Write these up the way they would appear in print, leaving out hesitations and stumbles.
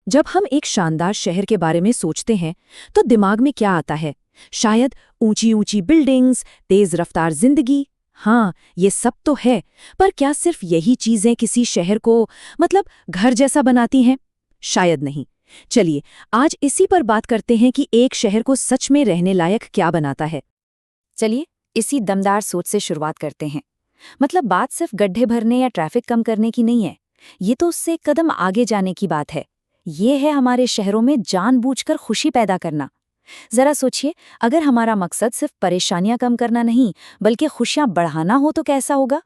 जब हम एक शानदार शहर के बारे में सोचते हैं तो दिमाग में क्या आता है? शायद ऊंची ऊंची बिल्डिंग्स, तेज रफ्तार जिंदगी। हाँ, ये सब तो है, पर क्या सिर्फ यही चीजें किसी शहर को घर जैसा बनाती हैं? शायद नहीं। चलिए आज इसी पर बात करते हैं कि एक शहर को सच में रहने लायक क्या बनाता है। चलिए इसी दमदार सोच से शुरुआत करते हैं। बात सिर्फ गड्ढे भरने या ट्रैफिक कम करने की नहीं है, ये तो उससे एक कदम आगे जाने की बात है। ये है हमारे शहरों में जानबूझकर खुशी पैदा करना। जरा सोचिए, अगर हमारा मकसद सिर्फ परेशानियां कम करना नहीं बल्कि खुशियां बढ़ाना हो तो कैसा होगा?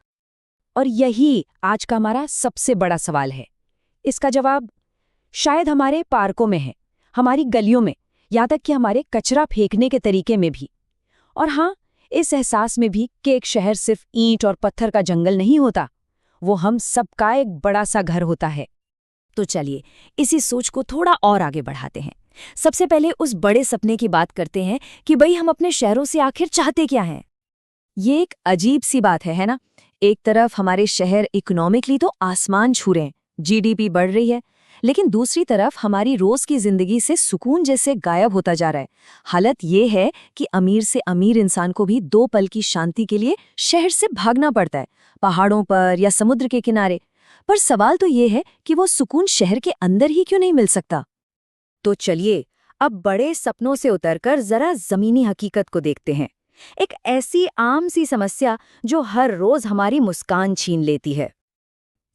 और यही आज का हमारा सबसे बड़ा सवाल है। इसका जवाब शायद हमारे पार्कों में है, हमारी गलियों में, या तक कि हमारे कचरा फेंकने के तरीके में भी। और हाँ, इस एहसास में भी कि एक शहर सिर्फ ईंट और पत्थर का जंगल नहीं होता, वो हम सबका एक बड़ा सा घर होता है। तो चलिए इसी सोच को थोड़ा और आगे बढ़ाते हैं। सबसे पहले उस बड़े सपने की बात करते हैं कि भाई हम अपने शहरों से आखिर चाहते क्या हैं। ये एक अजीब सी बात है ना? एक तरफ हमारे शहर इकोनॉमिकली तो आसमान छू रहे हैं, जीडीपी बढ़ रही है, लेकिन दूसरी तरफ हमारी रोज की जिंदगी से सुकून जैसे गायब होता जा रहा है। हालत ये है कि अमीर से अमीर इंसान को भी 2 पल की शांति के लिए शहर से भागना पड़ता है, पहाड़ों पर या समुद्र के किनारे। पर सवाल तो ये है कि वो सुकून शहर के अंदर ही क्यों नहीं मिल सकता? तो चलिए अब बड़े सपनों से उतरकर जरा जमीनी हकीकत को देखते हैं। एक ऐसी आम सी समस्या जो हर रोज हमारी मुस्कान छीन लेती है।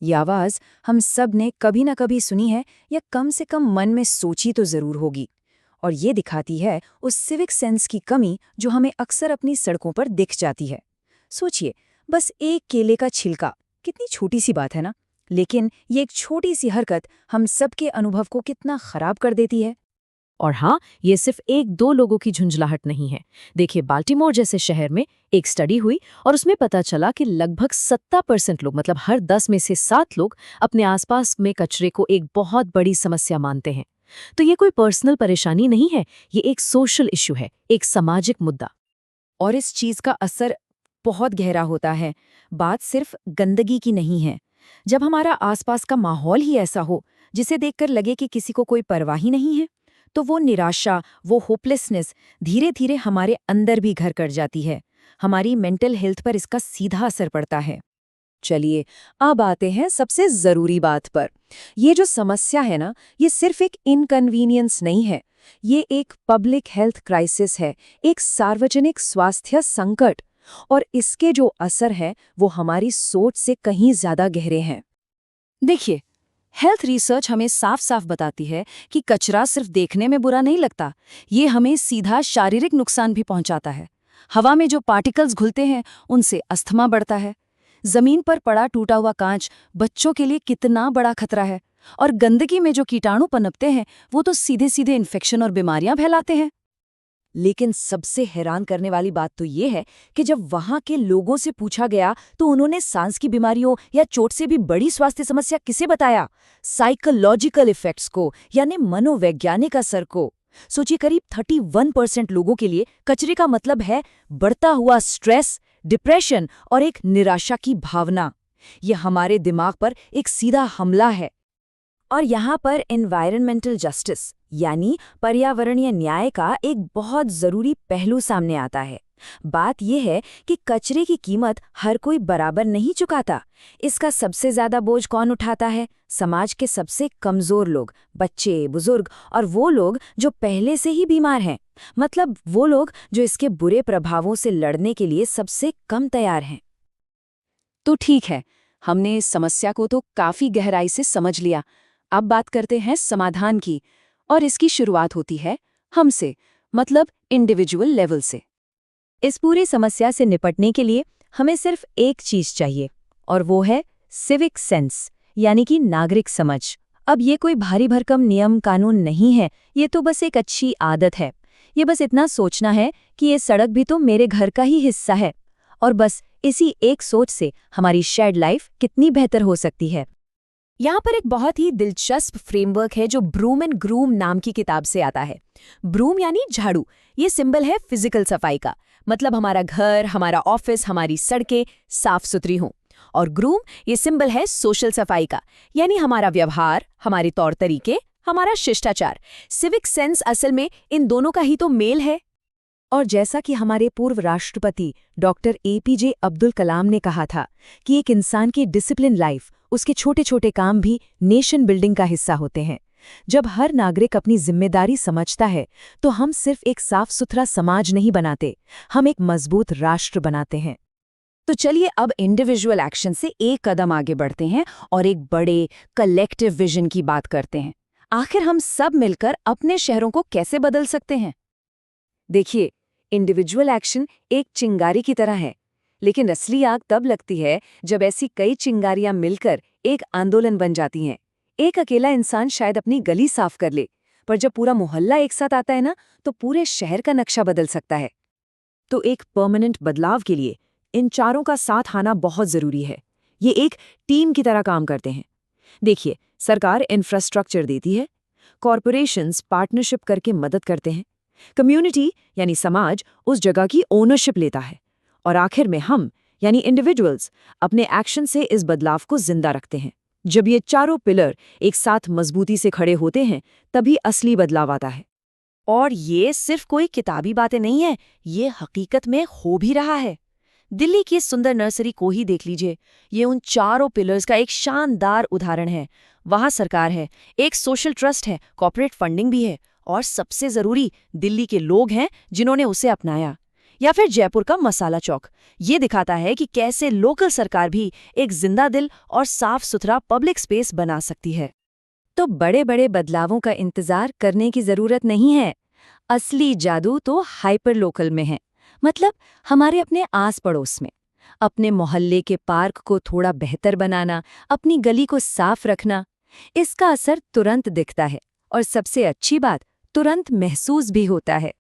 ये आवाज हम सब ने कभी ना कभी सुनी है, या कम से कम मन में सोची तो जरूर होगी। और ये दिखाती है उस सिविक सेंस की कमी जो हमें अक्सर अपनी सड़कों पर दिख जाती है। सोचिए, बस एक केले का छिलका, कितनी छोटी सी बात है ना? लेकिन ये एक छोटी सी हरकत हम सबके अनुभव को कितना खराब कर देती है। और हाँ, ये सिर्फ 1-2 लोगों की झुंझलाहट नहीं है। देखिए, बाल्टीमोर जैसे शहर में एक स्टडी हुई और उसमें पता चला कि लगभग 70% लोग, हर 10 में से 7 लोग अपने आसपास में कचरे को एक बहुत बड़ी समस्या मानते हैं। तो ये कोई पर्सनल परेशानी नहीं है, ये एक सोशल इश्यू है, एक सामाजिक मुद्दा। और इस चीज का असर बहुत गहरा होता है। बात सिर्फ गंदगी की नहीं है। जब हमारा आसपास का माहौल ही ऐसा हो जिसे देखकर लगे कि किसी को कोई परवाह ही नहीं है, तो वो निराशा, वो होपलेसनेस धीरे धीरे हमारे अंदर भी घर कर जाती है। हमारी मेंटल हेल्थ पर इसका सीधा असर पड़ता है। चलिए अब आते हैं सबसे जरूरी बात पर। ये जो समस्या है ना, ये सिर्फ एक इनकन्वीनियंस नहीं है, ये एक पब्लिक हेल्थ क्राइसिस है, एक सार्वजनिक स्वास्थ्य संकट। और इसके जो असर है वो हमारी सोच से कहीं ज्यादा गहरे हैं। देखिए, हेल्थ रिसर्च हमें साफ साफ बताती है कि कचरा सिर्फ देखने में बुरा नहीं लगता, ये हमें सीधा शारीरिक नुकसान भी पहुंचाता है। हवा में जो पार्टिकल्स घुलते हैं उनसे अस्थमा बढ़ता है। जमीन पर पड़ा टूटा हुआ कांच बच्चों के लिए कितना बड़ा खतरा है। और गंदगी में जो कीटाणु पनपते हैं वो तो सीधे सीधे इन्फेक्शन और बीमारियां फैलाते हैं। लेकिन सबसे हैरान करने वाली बात तो ये है कि जब वहां के लोगों से पूछा गया तो उन्होंने सांस की बीमारियों या चोट से भी बड़ी स्वास्थ्य समस्या किसे बताया? साइकोलॉजिकल इफेक्ट्स को, यानी मनोवैज्ञानिक असर को। सोचिए, करीब 31% लोगों के लिए कचरे का मतलब है बढ़ता हुआ स्ट्रेस, डिप्रेशन और एक निराशा की भावना। यह हमारे दिमाग पर एक सीधा हमला है। और यहाँ पर एनवायरमेंटल जस्टिस यानी पर्यावरणीय न्याय का एक बहुत जरूरी पहलू सामने आता है। बात यह है कि कचरे की कीमत हर कोई बराबर नहीं चुकाता। इसका सबसे ज्यादा बोझ कौन उठाता है? समाज के सबसे कमजोर लोग, बच्चे, बुजुर्ग और वो लोग जो पहले से ही बीमार हैं। वो लोग जो इसके बुरे प्रभावों से लड़ने के लिए सबसे कम तैयार हैं। तो ठीक है, हमने इस समस्या को तो काफी गहराई से समझ लिया। अब बात करते हैं समाधान की, और इसकी शुरुआत होती है हमसे, इंडिविजुअल लेवल से। इस पूरी समस्या से निपटने के लिए हमें सिर्फ एक चीज चाहिए, और वो है सिविक सेंस, यानी कि नागरिक समझ। अब ये कोई भारी भरकम नियम कानून नहीं है, ये तो बस एक अच्छी आदत है। ये बस इतना सोचना है कि ये सड़क भी तो मेरे घर का ही हिस्सा है। और बस इसी एक सोच से हमारी शेयर्ड लाइफ कितनी बेहतर हो सकती है। यहाँ पर एक बहुत ही दिलचस्प फ्रेमवर्क है जो ब्रूम एंड ग्रूम नाम की किताब से आता है। ब्रूम यानी झाड़ू, ये सिंबल है फिजिकल सफाई का, हमारा घर, हमारा ऑफिस, हमारी सड़कें साफ सुथरी हों। और ग्रूम ये सिंबल है सोशल सफाई का, यानी हमारा व्यवहार, हमारे तौर तरीके, हमारा शिष्टाचार, सिविक सेंस असल में इन दोनों का ही तो मेल है। और जैसा कि हमारे पूर्व राष्ट्रपति डॉक्टर APJ अब्दुल कलाम ने कहा था कि एक इंसान की डिसिप्लिन लाइफ, उसके छोटे छोटे काम भी नेशन बिल्डिंग का हिस्सा होते हैं। जब हर नागरिक अपनी जिम्मेदारी समझता है तो हम सिर्फ एक साफ सुथरा समाज नहीं बनाते, हम एक मजबूत राष्ट्र बनाते हैं। तो चलिए अब इंडिविजुअल एक्शन से एक कदम आगे बढ़ते हैं और एक बड़े कलेक्टिव विजन की बात करते हैं। आखिर हम सब मिलकर अपने शहरों को कैसे बदल सकते हैं? देखिए, इंडिविजुअल एक्शन एक चिंगारी की तरह है, लेकिन असली आग तब लगती है जब ऐसी कई चिंगारियां मिलकर एक आंदोलन बन जाती हैं। एक अकेला इंसान शायद अपनी गली साफ कर ले, पर जब पूरा मोहल्ला एक साथ आता है ना, तो पूरे शहर का नक्शा बदल सकता है। तो एक परमानेंट बदलाव के लिए इन चारों का साथ आना बहुत जरूरी है। ये एक टीम की तरह काम करते हैं। देखिए, सरकार इंफ्रास्ट्रक्चर देती है, कॉरपोरेशंस पार्टनरशिप करके मदद करते हैं, कम्युनिटी यानी समाज उस जगह की ओनरशिप लेता है, और आखिर में हम यानी इंडिविजुअल्स अपने एक्शन से इस बदलाव को जिंदा रखते हैं। जब ये चारों पिलर एक साथ मजबूती से खड़े होते हैं, तभी असली बदलाव आता है। और ये सिर्फ कोई किताबी बातें नहीं है, ये हकीकत में हो भी रहा है। दिल्ली की सुंदर नर्सरी को ही देख लीजिए, ये उन चारों पिलर्स का एक शानदार उदाहरण है। वहाँ सरकार है, एक सोशल ट्रस्ट है, कॉर्पोरेट फंडिंग भी है, और सबसे जरूरी दिल्ली के लोग हैं जिन्होंने उसे अपनाया। या फिर जयपुर का मसाला चौक, ये दिखाता है कि कैसे लोकल सरकार भी एक जिंदा दिल और साफ सुथरा पब्लिक स्पेस बना सकती है। तो बड़े बड़े बदलावों का इंतजार करने की जरूरत नहीं है। असली जादू तो हाइपर लोकल में है, मतलब हमारे अपने आस पड़ोस में। अपने मोहल्ले के पार्क को थोड़ा बेहतर बनाना, अपनी गली को साफ रखना, इसका असर तुरंत दिखता है, और सबसे अच्छी बात, तुरंत महसूस भी होता है।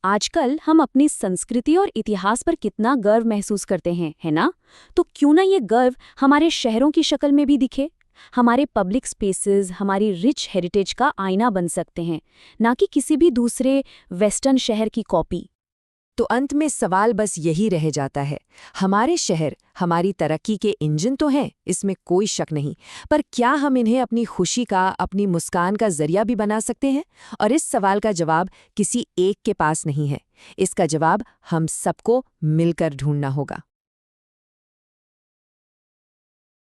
आजकल हम अपनी संस्कृति और इतिहास पर कितना गर्व महसूस करते हैं, है ना? तो क्यों ना ये गर्व हमारे शहरों की शक्ल में भी दिखे? हमारे पब्लिक स्पेसेस हमारी रिच हेरिटेज का आईना बन सकते हैं, ना कि किसी भी दूसरे वेस्टर्न शहर की कॉपी। तो अंत में सवाल बस यही रह जाता है, हमारे शहर हमारी तरक्की के इंजन तो हैं, इसमें कोई शक नहीं, पर क्या हम इन्हें अपनी खुशी का, अपनी मुस्कान का जरिया भी बना सकते हैं? और इस सवाल का जवाब किसी एक के पास नहीं है, इसका जवाब हम सबको मिलकर ढूंढना होगा।